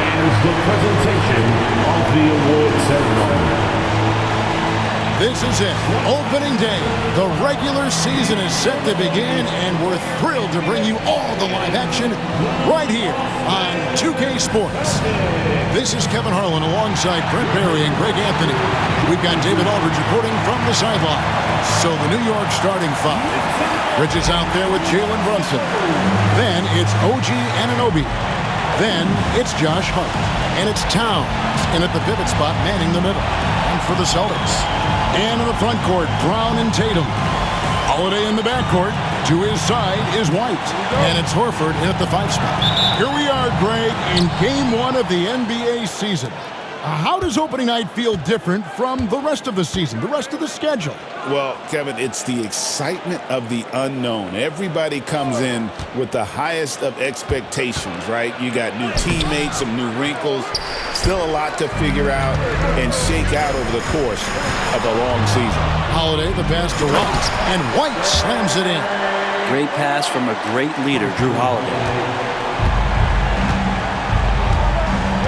fans the presentation of the award ceremony. This is it, opening day. The regular season is set to begin, and we're thrilled to bring you all the live action right here on 2K Sports. This is Kevin Harlan alongside Brent Barry and Greg Anthony. We've got David Aldridge reporting from the sideline. So the New York starting five. Bridges out there with Jalen Brunson. Then it's OG Anunoby. Then it's Josh Hart. And it's Towns in at the pivot spot, manning the middle. And for the Celtics. And in the front court, Brown and Tatum. Holiday in the backcourt. To his side is White. And it's Horford in at the 5 spot. Here we are, Greg, in Game 1 of the NBA season. How does opening night feel different from the rest of the season, the rest of the schedule? Well, Kevin, it's the excitement of the unknown. Everybody comes in with the highest of expectations, right? You got new teammates, some new wrinkles, still a lot to figure out and shake out over the course of a long season. Holiday, the pass to White, and White slams it in. Great pass from a great leader, Drew Holiday.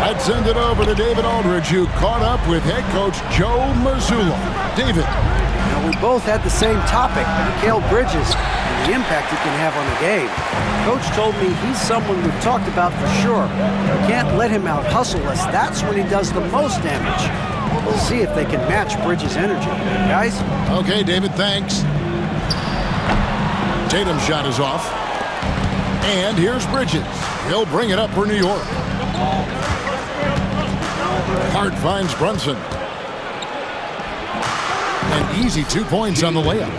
Let's send it over to David Aldridge, who caught up with head coach Joe Mazzulla. David. Now, we both had the same topic, Mikal Bridges, and the impact he can have on the game. Coach told me he's someone we've talked about for sure. We can't let him out-hustle us. That's when he does the most damage. We'll see if they can match Bridges' energy. Guys? Okay, David, thanks. Tatum's shot is off. And here's Bridges. He'll bring it up for New York. Hart finds Brunson. An easy 2 points on the layup.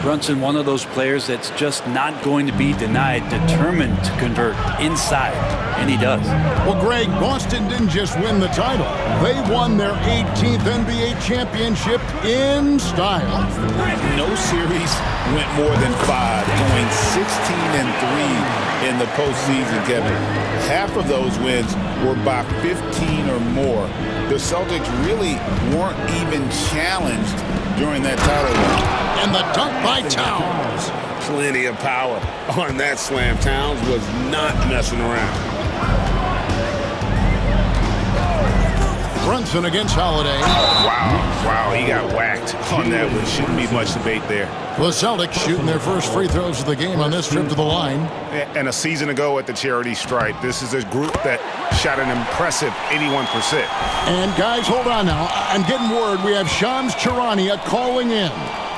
Brunson, one of those players that's just not going to be denied, determined to convert inside, and he does. Well, Greg, Boston didn't just win the title. They won their 18th NBA championship in style. No series went more than 5, going 16-3 in the postseason, Kevin. Half of those wins were by 15 or more. The Celtics really weren't even challenged during that title run. And the dunk by Towns. Plenty of power on that slam. Towns was not messing around. Brunson against Holiday. Wow, he got whacked on that one. Shouldn't be much debate there. The Celtics shooting their first free throws of the game on this trip to the line. And a season ago at the charity stripe, this is a group that shot an impressive 81%. And guys, hold on now. I'm getting word we have Shams Charania calling in.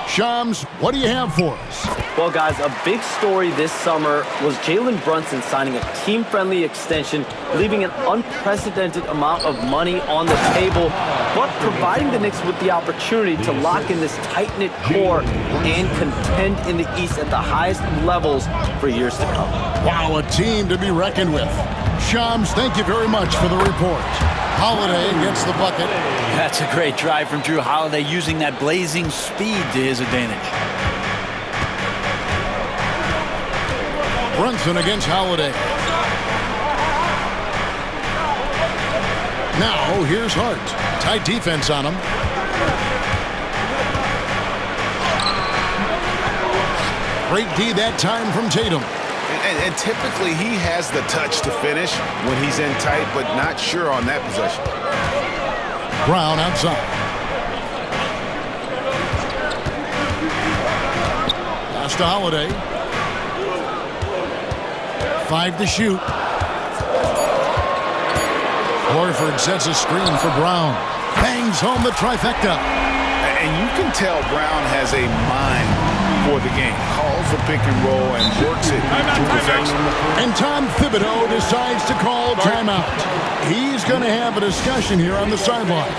Shams, what do you have for us? Well, guys, a big story this summer was Jalen Brunson signing a team-friendly extension, leaving an unprecedented amount of money on the table, but providing the Knicks with the opportunity to lock in this tight-knit core and contend in the East at the highest levels for years to come. Wow, a team to be reckoned with. Shams, thank you very much for the report. Holiday gets the bucket. That's a great drive from Drew Holiday, using that blazing speed to his advantage. Brunson against Holiday. Now, here's Hart. Tight defense on him. Great D that time from Tatum. And typically he has the touch to finish when he's in tight, but not sure on that possession. Brown outside. Pass to Holiday. 5 to shoot. Horford sets a screen for Brown. Bangs home the trifecta. And you can tell Brown has a mind for the game. Calls the pick and roll and works it to perfection. And Tom Thibodeau decides to call timeout. He's going to have a discussion here on the sideline.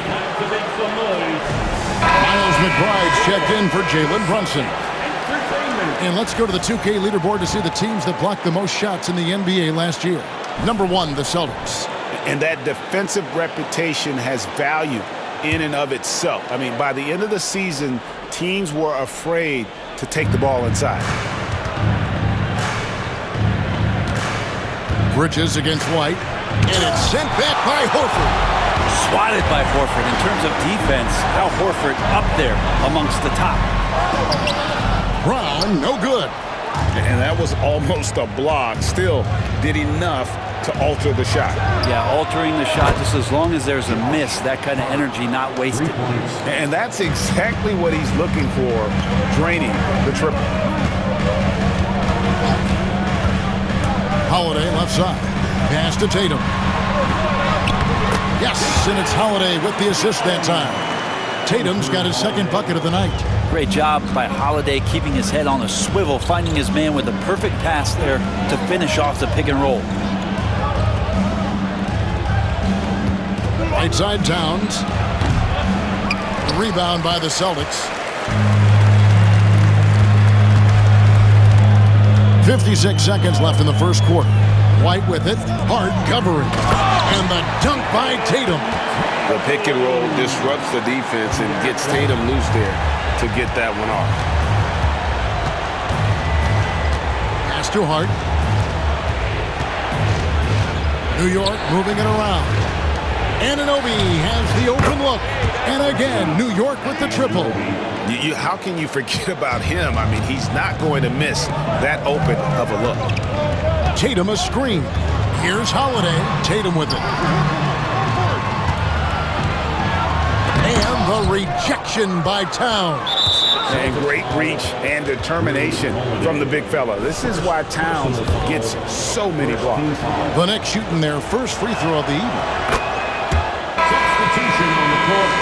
Miles McBride's checked in for Jalen Brunson. And let's go to the 2K leaderboard to see the teams that blocked the most shots in the NBA last year. Number 1, the Celtics. And that defensive reputation has value in and of itself. I mean, by the end of the season, teams were afraid to take the ball inside. Bridges against White. And it's sent back by Horford. Swatted by Horford. In terms of defense, Al Horford up there amongst the top. Brown, no good. And that was almost a block. Still did enough to alter the shot. Yeah, altering the shot just as long as there's a miss, that kind of energy not wasted. And that's exactly what he's looking for, draining the triple. Holiday left side. Pass to Tatum. Yes, and it's Holiday with the assist that time. Tatum's got his second bucket of the night. Great job by Holiday keeping his head on a swivel, finding his man with a perfect pass there to finish off the pick and roll. Right side Towns. Rebound by the Celtics. 56 seconds left in the first quarter. White with it. Hart covering. And the dunk by Tatum. The pick and roll disrupts the defense and gets Tatum loose there to get that one off. Pass to Hart. New York moving it around. Anunoby has the open look. And again, New York with the triple. How can you forget about him? I mean, he's not going to miss that open of a look. Tatum a screen. Here's Holiday. Tatum with it. And the rejection by Towns. And great reach and determination from the big fella. This is why Towns gets so many blocks. The Knicks shooting their first free throw of the evening. Substitution on the court.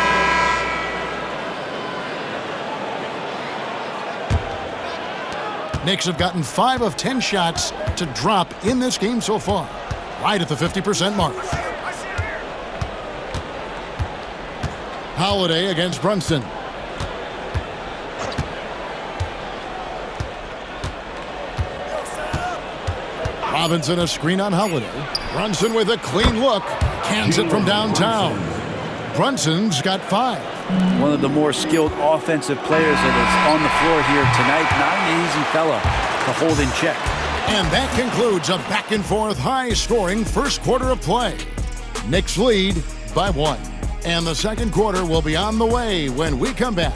Knicks have gotten 5 of 10 shots to drop in this game so far. Right at the 50% mark. Holiday against Brunson. Robinson a screen on Holiday. Brunson with a clean look. Cans it from downtown. Brunson's got 5. One of the more skilled offensive players that is on the floor here tonight. Not an easy fella to hold in check. And that concludes a back-and-forth, high-scoring first quarter of play. Knicks lead by 1. And the second quarter will be on the way when we come back.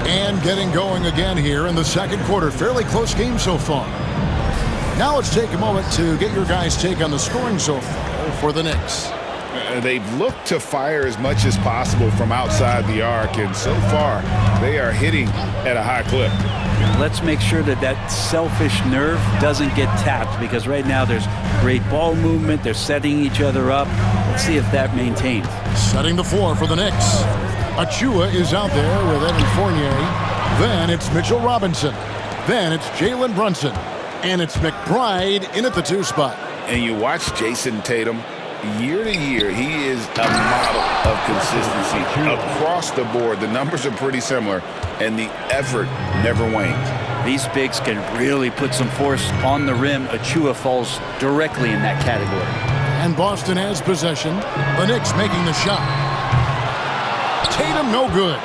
And getting going again here in the second quarter. Fairly close game so far. Now let's take a moment to get your guys' take on the scoring so far for the Knicks. They've looked to fire as much as possible from outside the arc, and so far they are hitting at a high clip. Let's make sure that that selfish nerve doesn't get tapped, because right now there's great ball movement. They're setting each other up. Let's see if that maintains. Setting the floor for the Knicks. Achua is out there with Evan Fournier. Then it's Mitchell Robinson. Then it's Jalen Brunson. And it's McBride in at the 2 spot. And you watch Jason Tatum. Year to year, he is a model of consistency across the board. The numbers are pretty similar, and the effort never wanes. These bigs can really put some force on the rim. Achua falls directly in that category. And Boston has possession. The Knicks making the shot. Tatum no good.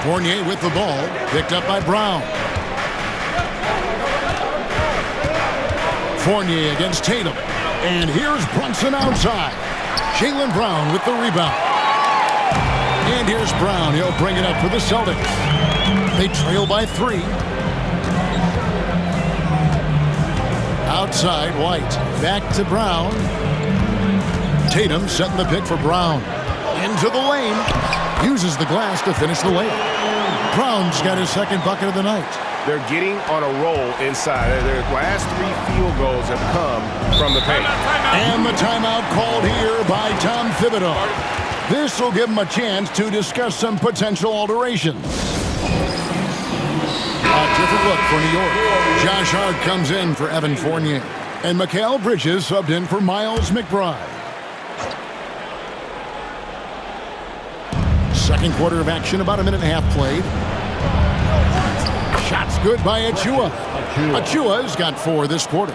Fournier with the ball. Picked up by Brown. Fournier against Tatum. And here's Brunson outside. Jaylen Brown with the rebound. And here's Brown. He'll bring it up for the Celtics. They trail by 3. Outside, White. Back to Brown. Tatum setting the pick for Brown. Into the lane. Uses the glass to finish the layup. Brown's got his second bucket of the night. They're getting on a roll inside. Their last 3 field goals have come from the paint. And the timeout called here by Tom Thibodeau. This will give him a chance to discuss some potential alterations. A different look for New York. Josh Hart comes in for Evan Fournier. And Mikal Bridges subbed in for Miles McBride. Second quarter of action, about a minute and a half played. Shots good by Achua. Achua's got 4 this quarter.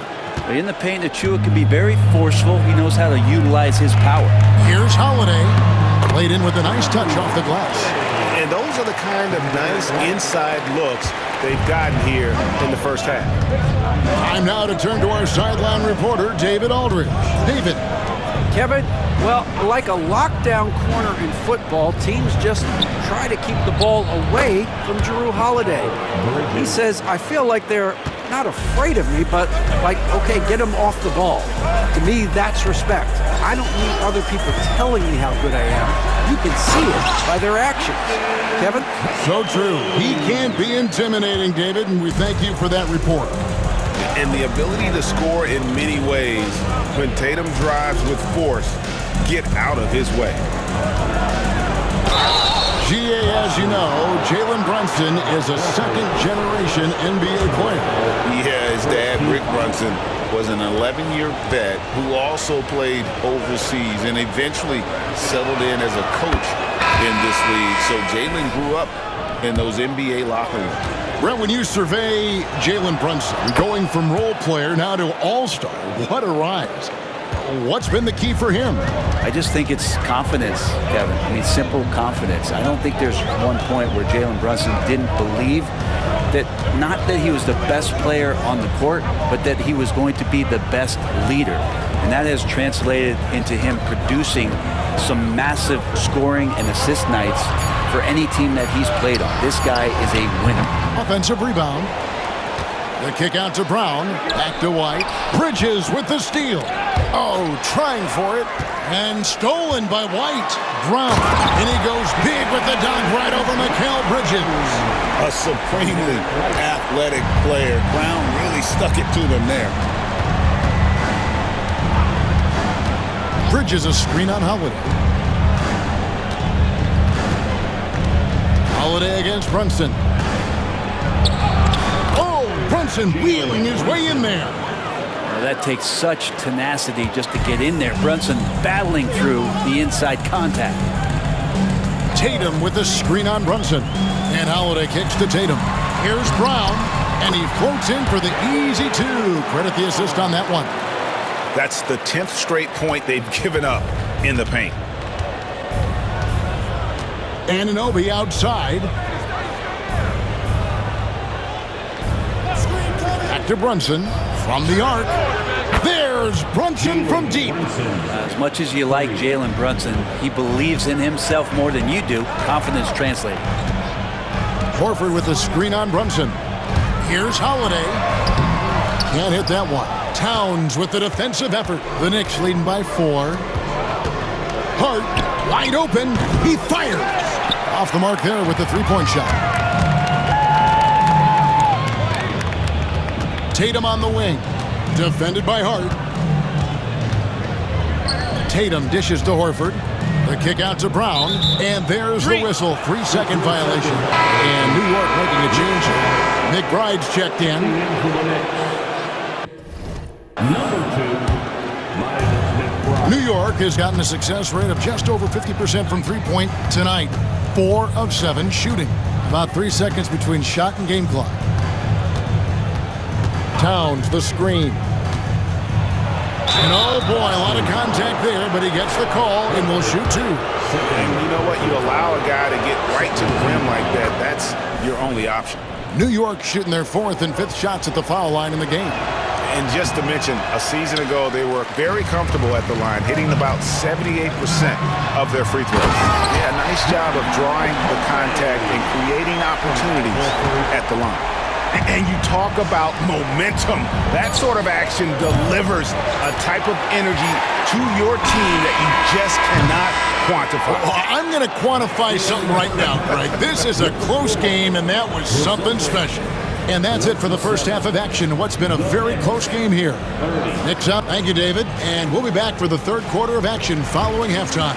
In the paint, Achua can be very forceful. He knows how to utilize his power. Here's Holiday. Played in with a nice touch off the glass. And those are the kind of nice inside looks they've gotten here in the first half. Time now to turn to our sideline reporter, David Aldridge. David. Kevin, well, like a lockdown corner in football, teams just try to keep the ball away from Jrue Holiday. He says, I feel like they're not afraid of me, but like, okay, get him off the ball. To me, that's respect. I don't need other people telling me how good I am. You can see it by their actions. Kevin? So true. He can be intimidating, David, and we thank you for that report. And the ability to score in many ways when Tatum drives with force, get out of his way. GA, as you know, Jalen Brunson is a second-generation NBA player. Yeah, his dad, Rick Brunson, was an 11-year vet who also played overseas and eventually settled in as a coach in this league. So Jalen grew up in those NBA locker rooms. Brett, when you survey Jalen Brunson, going from role player now to all-star, what a rise. What's been the key for him? I just think it's confidence, Kevin. I mean, simple confidence. I don't think there's one point where Jalen Brunson didn't believe that, not that he was the best player on the court, but that he was going to be the best leader. And that has translated into him producing some massive scoring and assist nights for any team that he's played on. This guy is a winner. Offensive rebound. The kick out to Brown. Back to White. Bridges with the steal. Oh, trying for it. And stolen by White. Brown. And he goes big with the dunk right over Mikal Bridges. A supremely athletic player. Brown really stuck it to them there. Bridges a screen on Holiday. Holiday against Brunson. Brunson wheeling his way in there. Well, that takes such tenacity just to get in there. Brunson battling through the inside contact. Tatum with the screen on Brunson. And Holiday kicks to Tatum. Here's Brown. And he floats in for the easy two. Credit the assist on that one. That's the 10th straight point they've given up in the paint. Anunoby outside. Back to Brunson from the arc. There's Brunson from deep. As much as you like Jalen Brunson, he believes in himself more than you do. Confidence translated. Horford with the screen on Brunson. Here's Holiday. Can't hit that one. Towns with the defensive effort. The Knicks leading by 4. Hart wide open. He fires. Off the mark there with the three-point shot. Tatum on the wing. Defended by Hart. Tatum dishes to Horford. The kick out to Brown. And there's the whistle. 3-second violation. And New York making a change here. McBride's checked in. New York has gotten a success rate of just over 50% from three-point tonight. 4 of 7 shooting. About 3 seconds between shot and game clock. Towns, the screen. And oh boy, a lot of contact there, but he gets the call and will shoot 2. And you know what? You allow a guy to get right to the rim like that, that's your only option. New York shooting their 4th and 5th shots at the foul line in the game. And just to mention, a season ago, they were very comfortable at the line, hitting about 78% of their free throws. Yeah, nice job of drawing the contact and creating opportunities at the line. And you talk about momentum. That sort of action delivers a type of energy to your team that you just cannot quantify. Well, I'm going to quantify something right now, Greg. This is a close game, and that was something special. And that's it for the first half of action. What's been a very close game here. Knicks up. Thank you, David. And we'll be back for the third quarter of action following halftime.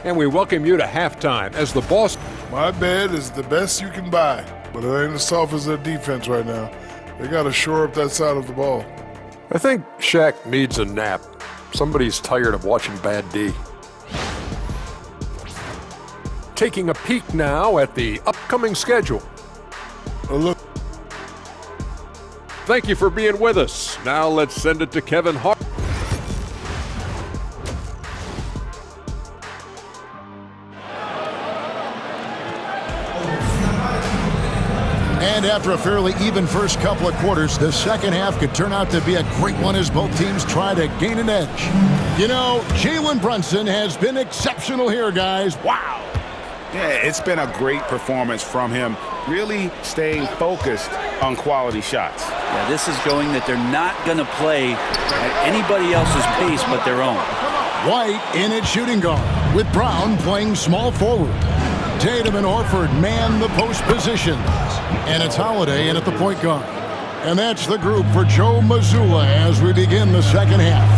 And we welcome you to halftime as the Boston. My bed is the best you can buy, but it ain't as soft as their defense right now. They got to shore up that side of the ball. I think Shaq needs a nap. Somebody's tired of watching Bad D. Taking a peek now at the upcoming schedule. Look. Thank you for being with us. Now let's send it to Kevin Hart. And after a fairly even first couple of quarters, the second half could turn out to be a great one as both teams try to gain an edge. You know, Jalen Brunson has been exceptional here, guys. Wow. Yeah, it's been a great performance from him, really staying focused on quality shots. Yeah, this is showing that they're not going to play at anybody else's pace but their own. White in at shooting guard, with Brown playing small forward. Tatum and Horford man the post positions. And it's Holiday in at the point guard. And that's the group for Joe Mazzulla as we begin the second half.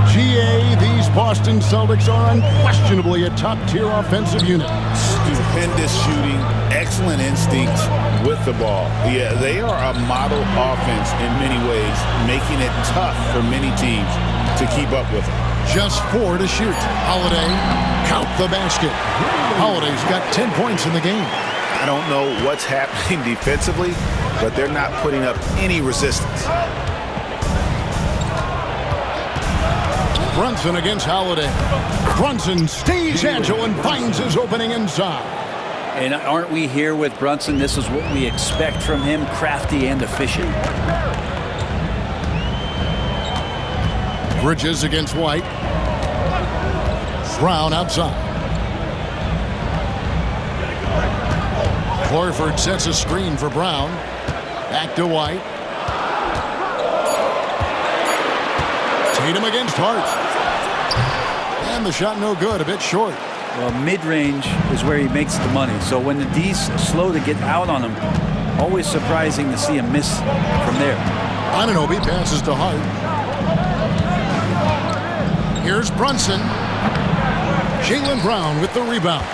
GA, these Boston Celtics are unquestionably a top-tier offensive unit. Stupendous shooting, excellent instincts with the ball. Yeah, they are a model offense in many ways, making it tough for many teams to keep up with them. Just 4 to shoot. Holiday, count the basket. Holiday's got 10 points in the game. I don't know what's happening defensively, but they're not putting up any resistance. Brunson against Holiday. Brunson stays agile and finds his opening inside. And aren't we here with Brunson? This is what we expect from him, crafty and efficient. Bridges against White. Brown outside. Horford sets a screen for Brown. Back to White. Tatum against Hart. And the shot no good, a bit short. Well, mid-range is where he makes the money. So when the D's slow to get out on him, always surprising to see him miss from there. Anunoby passes to Hart. Here's Brunson. Jaylen Brown with the rebound.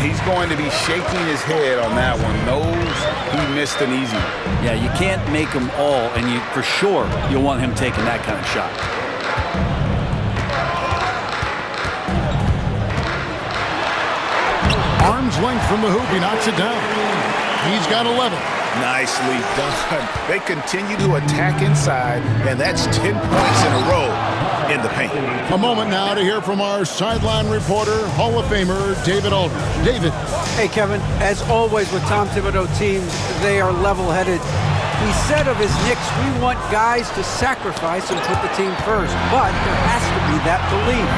He's going to be shaking his head on that one. Knows he missed an easy one. Yeah, you can't make them all, and you for sure you'll want him taking that kind of shot. Arm's length from the hoop, he knocks it down. He's got 11. Nicely done. They continue to attack inside, and that's 10 points in a row in the paint. A moment now to hear from our sideline reporter, Hall of Famer David Aldridge. David. Hey, Kevin, as always with Tom Thibodeau teams, they are level-headed. He said of his Knicks, we want guys to sacrifice and put the team first, but there has to be that belief.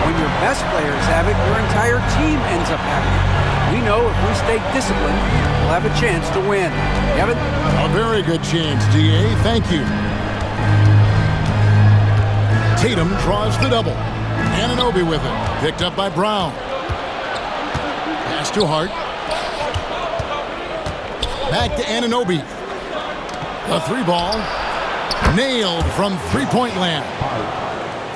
When your best players have it, your entire team ends up having it. We know if we stay disciplined, we'll have a chance to win. Kevin? A very good chance, DA. Thank you. Tatum draws the double. Anunoby with it. Picked up by Brown. Pass to Hart. Back to Anunoby. The 3-ball. Nailed from three-point land.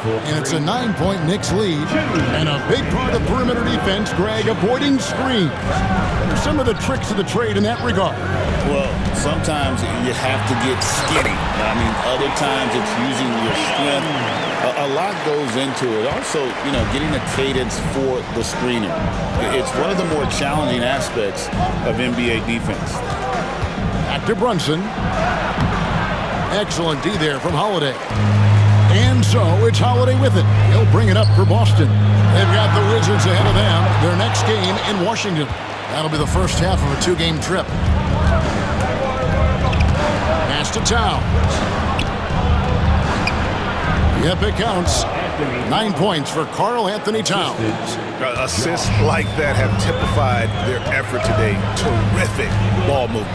And it's a 9-point Knicks lead. And a big part of perimeter defense, Greg, avoiding screens. What are some of the tricks of the trade in that regard? Well, sometimes you have to get skinny. I mean, other times it's using your strength. A lot goes into it. Also, getting a cadence for the screener. It's one of the more challenging aspects of NBA defense. Back to Brunson. Excellent D there from Holiday. And so it's Holiday with it. He'll bring it up for Boston. They've got the Wizards ahead of them. Their next game in Washington. That'll be the first half of a 2-game trip. Pass to Towns. Yep, it counts. 9 points for Karl Anthony Towns. Assists like that have typified their effort today. Terrific ball movement.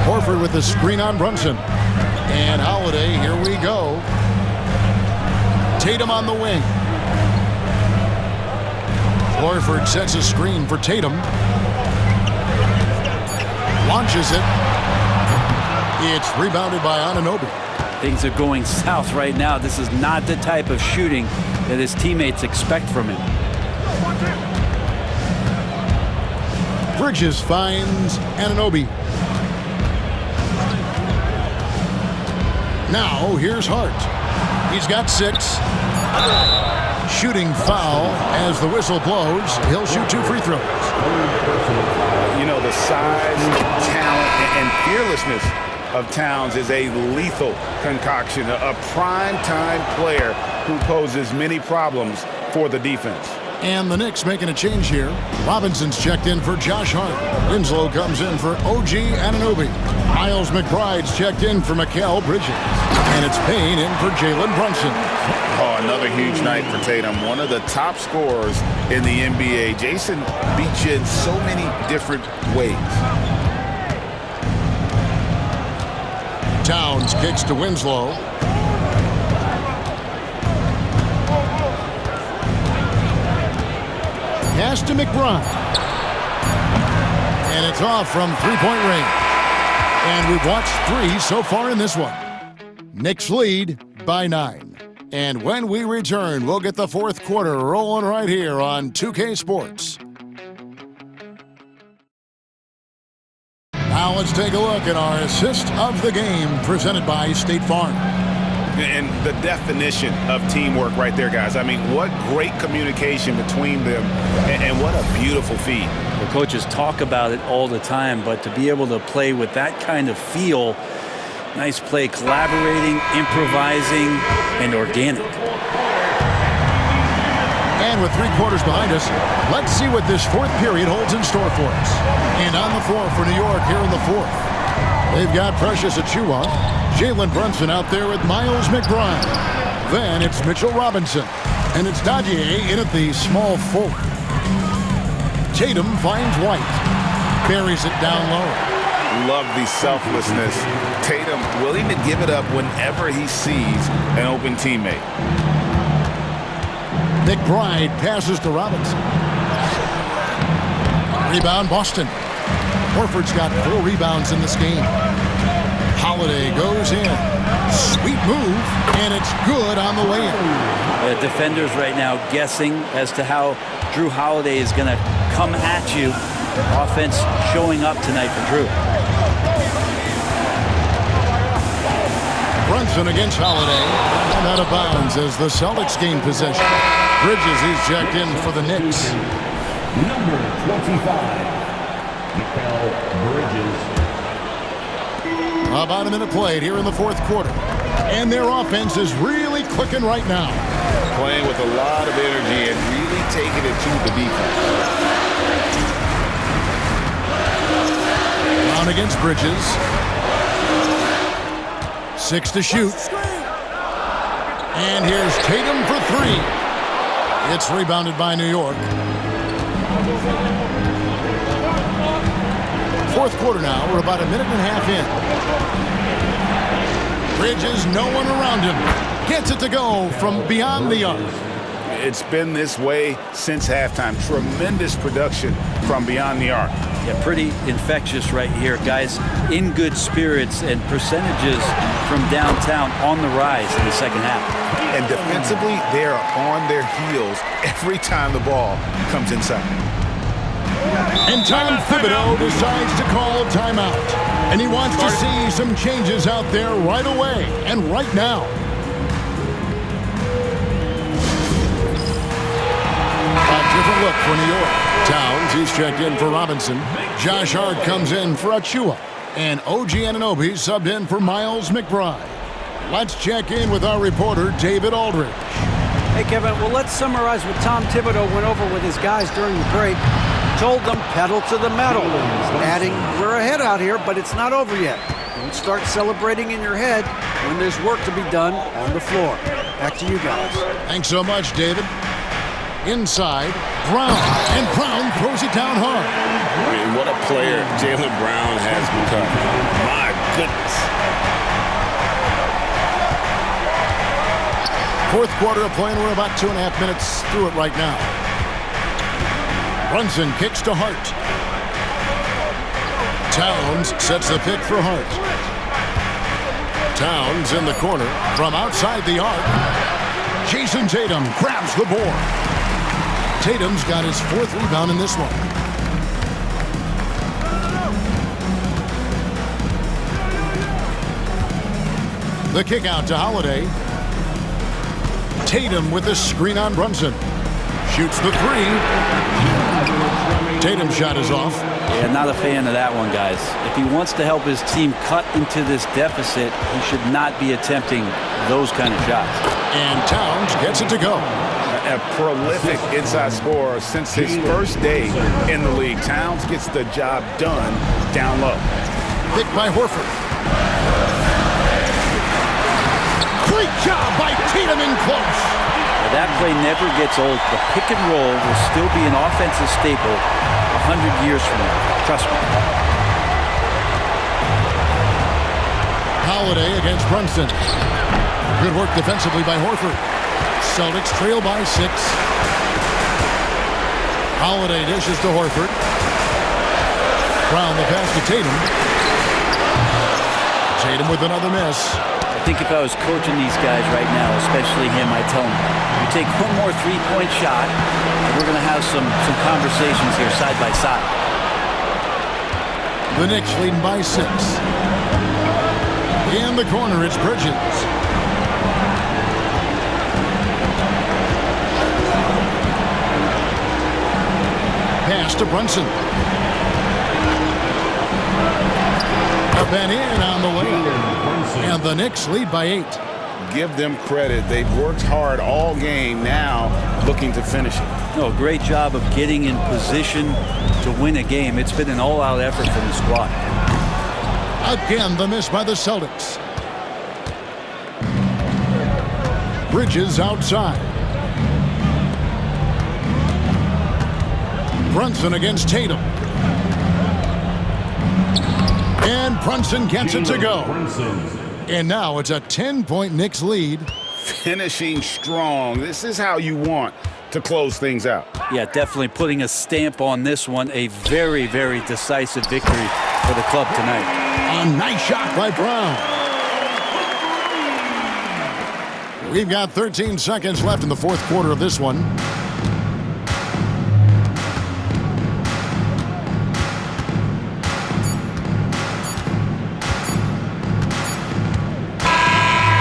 Horford with the screen on Brunson. And Holiday, here we go. Tatum on the wing. Horford sets a screen for Tatum. Launches it. It's rebounded by Anunoby. Things are going south right now. This is not the type of shooting that his teammates expect from him. Bridges finds Anunoby. Now here's Hart. He's got 6. Shooting foul as the whistle blows. He'll shoot 2 free throws. The size, talent, and fearlessness of Towns is a lethal concoction, a prime-time player who poses many problems for the defense. And the Knicks making a change here. Robinson's checked in for Josh Hart. Winslow comes in for OG Anunoby. Miles McBride's checked in for Mikal Bridges. And it's Payne in for Jalen Brunson. Oh, another huge night for Tatum. One of the top scorers in the NBA. Jason beats you in so many different ways. Towns kicks to Winslow. Pass to McBride. And it's off from three-point range. And we've watched 3 so far in this one. Knicks lead by 9. And when we return, we'll get the fourth quarter rolling right here on 2K Sports. Now let's take a look at our assist of the game presented by State Farm. And the definition of teamwork right there, guys. I mean, what great communication between them, and what a beautiful feed. The coaches talk about it all the time, but to be able to play with that kind of feel, nice play, collaborating, improvising, and organic. And with 3 quarters behind us, let's see what this fourth period holds in store for us. And on the floor for New York here in the fourth, they've got Precious Achiuwa, Jalen Brunson out there with Miles McBride. Then it's Mitchell Robinson, and it's Dadier in at the small forward. Tatum finds White, buries it down low. Love the selflessness. Tatum willing to give it up whenever he sees an open teammate. McBride passes to Robinson. Rebound Boston. Horford's got 4 rebounds in this game. Holiday goes in. Sweet move, and it's good on the way in. Defenders right now guessing as to how Drew Holiday is going to come at you. Offense showing up tonight for Drew. Brunson against Holiday. And out of bounds as the Celtics gain possession. Bridges is checked in for the Knicks. Number 25, Mikal Bridges. About a minute played here in the fourth quarter. And their offense is really clicking right now. Playing with a lot of energy and really taking it to the defense. Brown against Bridges. 6 to shoot. And here's Tatum for 3. It's rebounded by New York. Fourth quarter now. We're about a minute and a half in. Bridges, no one around him. Gets it to go from beyond the arc. It's been this way since halftime. Tremendous production from beyond the arc. Yeah, pretty infectious right here, guys. In good spirits and percentages from downtown on the rise in the second half. And defensively, they are on their heels every time the ball comes inside. And Tom Thibodeau decides to call timeout. And he wants to see some changes out there right away and right now. A different look for New York. Towns, he's checked in for Robinson. Josh Hart comes in for Achiuwa. And OG Anunoby subbed in for Miles McBride. Let's check in with our reporter, David Aldridge. Hey, Kevin, well, let's summarize what Tom Thibodeau went over with his guys during the break. Told them pedal to the metal. Adding, we're ahead out here, but it's not over yet. Don't start celebrating in your head when there's work to be done on the floor. Back to you guys. Thanks so much, David. Inside, Brown. And Brown throws it down hard. I mean, what a player Jaylen Brown has become. My goodness. Fourth quarter of play, and we're about 2.5 minutes through it right now. Brunson kicks to Hart. Towns sets the pick for Hart. Towns in the corner from outside the arc. Jason Tatum grabs the board. Tatum's got his 4th rebound in this one. The kick out to Holiday. Tatum with the screen on Brunson. Shoots the 3. Tatum's shot is off. Yeah, not a fan of that one, guys. If he wants to help his team cut into this deficit, he should not be attempting those kind of shots. And Towns gets it to go. a prolific inside scorer since his first day in the league. Towns gets the job done down low. Picked by Horford. Great job by Tatum in close. Now, that play never gets old. The pick and roll will still be an offensive staple 100 years from now. Trust me. Holiday against Brunson. Good work defensively by Horford. Celtics trail by 6. Holiday dishes to Horford. Brown the pass to Tatum. Tatum with another miss. I think if I was coaching these guys right now, especially him, I'd tell him, you take one more three-point shot, and we're going to have some conversations here side by side. The Knicks leading by 6. In the corner, it's Bridges. Pass to Brunson. Up and in on the way. And the Knicks lead by 8. Give them credit. They've worked hard all game, now looking to finish it. No, great job of getting in position to win a game. It's been an all-out effort from the squad. Again, the miss by the Celtics. Bridges outside. Brunson against Tatum. And Brunson gets it to go. And now it's a 10-point Knicks lead. Finishing strong. This is how you want to close things out. Yeah, definitely putting a stamp on this one. A very, very decisive victory for the club tonight. A nice shot by Brown. We've got 13 seconds left in the fourth quarter of this one.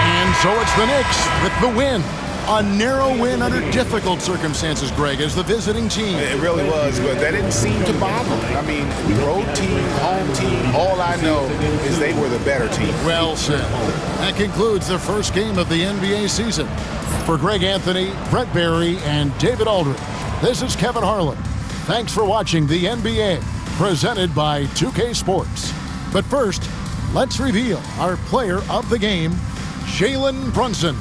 And so it's the Knicks with the win. A narrow win under difficult circumstances, Greg, as the visiting team. It really was, but that didn't seem to bother them. I mean, road team, home team, all I know is they were the better team. Well said. That concludes the first game of the NBA season. For Greg Anthony, Brett Barry, and David Aldridge, this is Kevin Harlan. Thanks for watching the NBA, presented by 2K Sports. But first, let's reveal our player of the game, Jalen Brunson.